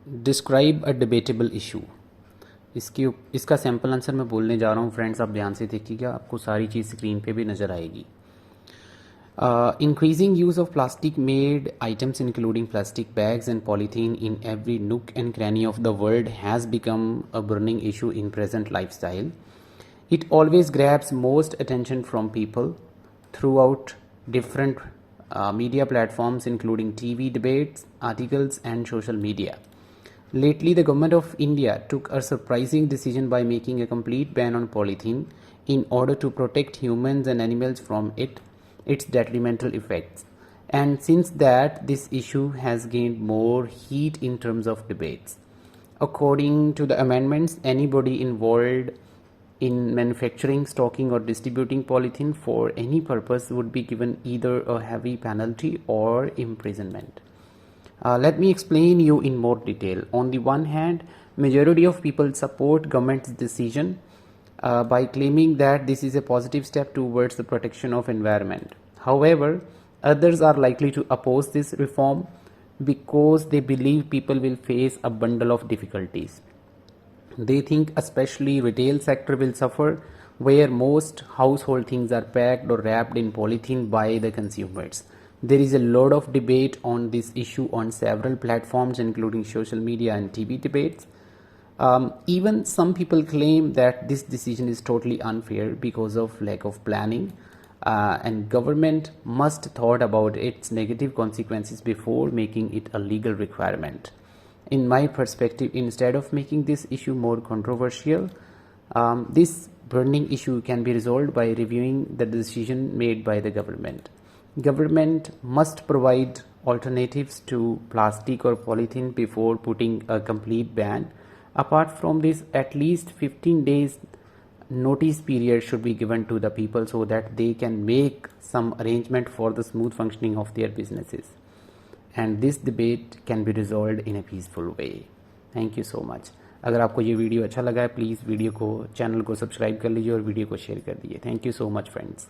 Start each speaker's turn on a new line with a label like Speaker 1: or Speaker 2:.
Speaker 1: Describe a debatable issue. इसका sample answer मैं बोलने जा रहा हूँ फ्रेंड्स, आप ध्यान से देखिएगा, आपको सारी चीज़ स्क्रीन पे भी नज़र आएगी। Increasing use of plastic made items including plastic bags and polythene in every nook and cranny of the world has become a burning issue in present lifestyle. It always grabs most attention from people throughout different media platforms including TV debates, articles and social media. Lately, the government of India took a surprising decision by making a complete ban on polythene in order to protect humans and animals from its detrimental effects. And since that, this issue has gained more heat in terms of debates. According to the amendments, anybody involved in manufacturing, stocking or distributing polythene for any purpose would be given either a heavy penalty or imprisonment. Let me explain you in more detail. On the one hand, majority of people support government's decision by claiming that this is a positive step towards the protection of environment. However, others are likely to oppose this reform because they believe people will face a bundle of difficulties. They think especially retail sector will suffer, where most household things are packed or wrapped in polythene by the consumers. There is a lot of debate on this issue on several platforms including social media and TV debates. Even some people claim that this decision is totally unfair because of lack of planning, and government must thought about its negative consequences before making it a legal requirement. In my perspective, instead of making this issue more controversial, this burning issue can be resolved by reviewing the decision made by the government. Government must provide alternatives to plastic or polythene before putting a complete ban. Apart from this, at least 15 days notice period should be given to the people so that they can make some arrangement for the smooth functioning of their businesses. And this debate can be resolved in a peaceful way. Thank you so much. अगर आपको ये video अच्छा लगा है, please video को, channel को subscribe कर लीजिए और वीडियो को शेयर कर दीजिए. Thank you so much friends.